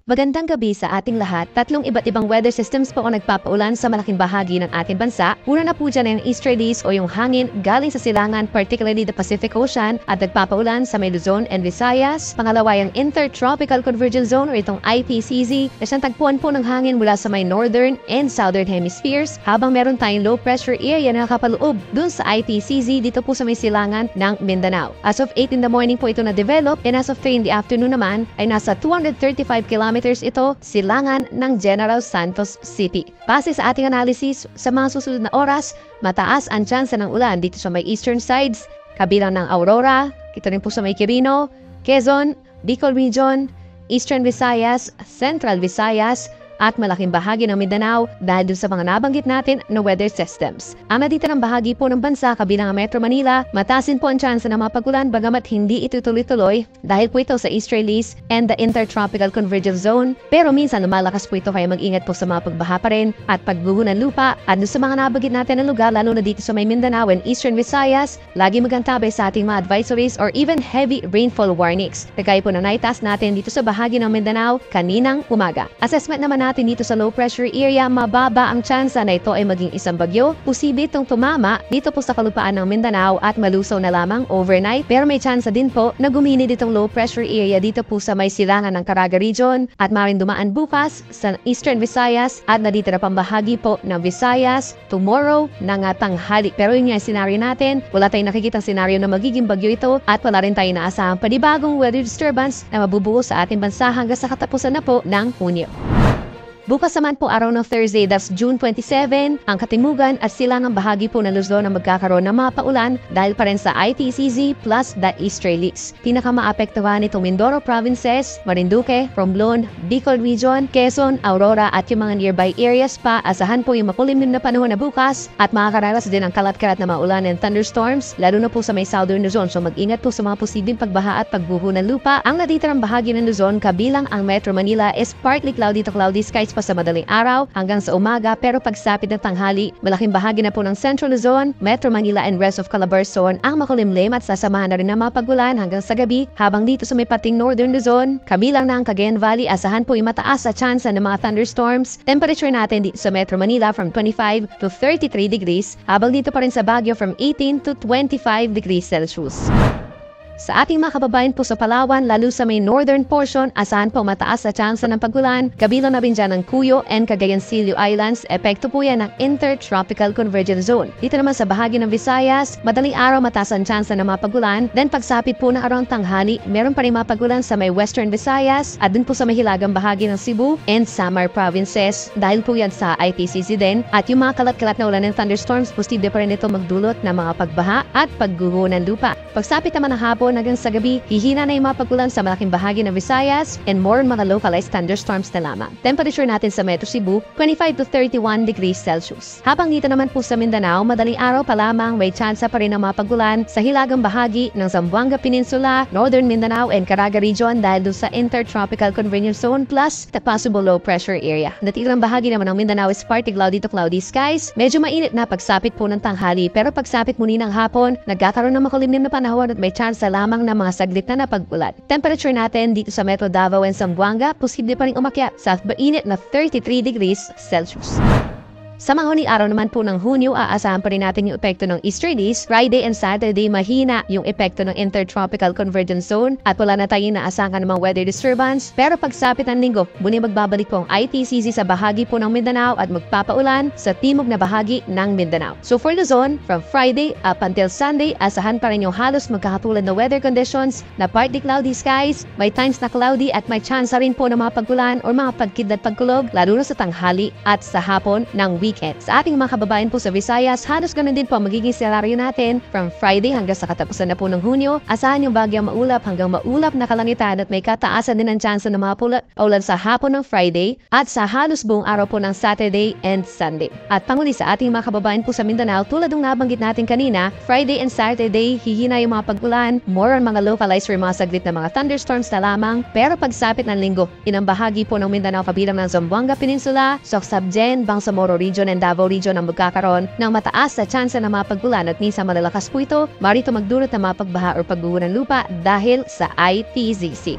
Magandang gabi sa ating lahat. Tatlong iba't ibang weather systems po ang nagpapaulan sa malaking bahagi ng ating bansa. Una na po dyan ang easterlies o yung hangin galing sa silangan, particularly the Pacific Ocean, at nagpapaulan sa may Luzon and Visayas. Pangalawa yung Intertropical Convergence Zone o itong IPCZ na siyang tagpuan po ng hangin mula sa may northern and southern hemispheres, habang meron tayong low pressure area na nakapaloob dun sa IPCZ dito po sa may silangan ng Mindanao. As of 8 in the morning po ito na-develop, and as of 3 in the afternoon naman ay nasa 235 kilometers ito, silangan ng General Santos City. Base sa ating analysis, sa mga susunod na oras, mataas ang tsansa ng ulan dito sa may eastern sides, kabilang ng Aurora, ito rin po sa may Quirino, Quezon, Bicol Region, Eastern Visayas, Central Visayas, at malaking bahagi ng Mindanao dahil dun sa mga nabanggit natin na weather systems. Ang natitirang bahagi po ng bansa kabilang ang Metro Manila, mataasin po ang tsansa na mapagulan bagamat hindi ito tuloy-tuloy dahil po ito sa easterlies and the Intertropical Convergence Zone, pero minsan lumalakas po ito kaya mag-ingat po sa mga pagbaha pa rin at pagguho ng lupa. At dun sa mga nabanggit natin na lugar lalo na dito sa may Mindanao and Eastern Visayas, lagi magantabay sa ating mga advisories or even heavy rainfall warnings. Kagaya po na naitaas natin dito sa bahagi ng Mindanao kaninang umaga. Assessment naman natin dito sa low pressure area, mababa ang tsansa na ito ay maging isang bagyo. Posible itong tumama dito po sa kalupaan ng Mindanao at malusaw na lamang overnight, pero may tsansa din po na guminid itong low pressure area dito po sa may silangan ng Caraga Region at maaaring dumaan bukas sa Eastern Visayas at naditira pang bahagi po ng Visayas tomorrow ng tanghali. Pero yun yung scenario natin, wala tayong nakikitang scenario na magiging bagyo ito at wala rin tayong naasahang panibagong weather disturbance na mabubuo sa ating bansa hanggang sa katapusan na po ng Hunyo. Bukas naman po araw ng Thursday, that's June 27, ang Katimugan at silangang bahagi po ng Luzon na magkakaroon ng mga paulan dahil pa rin sa IPCZ plus the easterlies. Pinakamaapektuhan itong Mindoro provinces, Marinduque, Romblon, Bicol Region, Quezon, Aurora at yung mga nearby areas pa. Asahan po yung makulimlim na panahon na bukas at makakaranas din ang kalat-kalat na maulan and thunderstorms lalo na po sa may southern Luzon. So mag-ingat po sa mga posibleng pagbaha at pagbuho ng lupa. Ang natitirang bahagi ng Luzon kabilang ang Metro Manila is partly cloudy to cloudy skies pa sa madaling araw hanggang sa umaga, pero pagsapit ng tanghali, malaking bahagi na po ng Central Luzon, Metro Manila and rest of Calabarzon ang makulimlim at sasamahan na rin ng mga pagulan hanggang sa gabi, habang dito sa may pating Northern Luzon, kabilang ng Cagayan Valley, asahan po yung mataas sa tsansa ng mga thunderstorms. Temperature natin dito sa Metro Manila from 25 to 33 degrees, habang dito pa rin sa Baguio from 18 to 25 degrees Celsius. Sa ating mga kababayan po sa Palawan, lalo sa may northern portion, asahan po mataas sa tsansa ng pagulan, kabilang na rin dyan ng Cuyo and Cagayan-Silio Islands, epekto po yan ng Intertropical Convergence Zone. Dito naman sa bahagi ng Visayas, madaling araw mataas ang tsansa ng mga pagulan, then pagsapit po ng around tanghali, meron pa rin mga pagulan sa may Western Visayas at dun po sa may hilagang bahagi ng Cebu and Samar provinces, dahil po yan sa IPCZ din, at yung mga kalat-kalat na ulan ng thunderstorms, posible pa rin ito magdulot ng mga pagbaha at pagguho ng lupa. Pagsapit naman ng hapon hanggang sa gabi, hihina na yung mga pagulan sa malaking bahagi ng Visayas and more mga localized thunderstorms na lamang. Temperature natin sa Metro Cebu, 25 to 31 degrees Celsius. Habang dito naman po sa Mindanao, madaling araw pa lamang may tsansa pa rin ng mga pagulan sa hilagang bahagi ng Zamboanga Peninsula, Northern Mindanao and Caraga Region dahil doon sa Intertropical Convergence Zone plus the possible low pressure area. Natirang bahagi naman ng Mindanao is partly cloudy to cloudy skies. Medyo mainit na pagsapit po ng tanghali, pero pagsapit muli ng hapon, nagkakaroon ng makulimlim na panahon at may tsansa lamang ng mga saglit na napag-ulan. Temperature natin dito sa Metro Davao and Zamboanga, posible pa rin umakyat sa mainit na 33 degrees Celsius. Sa mga huling araw naman po ng Hunyo, aasahan pa rin natin yung epekto ng easterlies. Friday and Saturday, mahina yung epekto ng Intertropical Convergence Zone at wala na tayong naasahan ng mga weather disturbance. Pero pagsapit ng linggo, muli magbabalik po ang IPCZ sa bahagi po ng Mindanao at magpapaulan sa timog na bahagi ng Mindanao. So for Luzon, from Friday up until Sunday, asahan pa rin yung halos magkakatulad na weather conditions na partly cloudy skies, may times na cloudy at may chance rin po ng mga pagkulan o mga pagkidlat pagkulog lalo na sa tanghali at sa hapon ng weekend. Sa ating mga kababayan po sa Visayas, halos ganun din po magiging senaryo natin from Friday hanggang sa katapusan na po ng Hunyo. Asahan yung bagyang maulap hanggang maulap na kalangitan at may kataasan din ang tsansa ng mga paulan sa hapon ng Friday at sa halos buong araw po ng Saturday and Sunday. At panguli sa ating mga kababayan po sa Mindanao, tulad ng nabanggit natin kanina, Friday and Saturday, hihina yung mga pag-ulan, more on mga localized or mga saglit na mga thunderstorms na lamang, pero pagsapit ng linggo, inang bahagi po ng Mindanao kabilang ng Zamboanga Peninsula, Soc-Sabjen, Bangsamoro Region, Region and Davao Region ang magkakaroon ng mataas na tsansa ng mga paggulan at minsan malalakas po ito, marito magdulot ng mga pagbaha o pagguho ng lupa dahil sa IPCZ.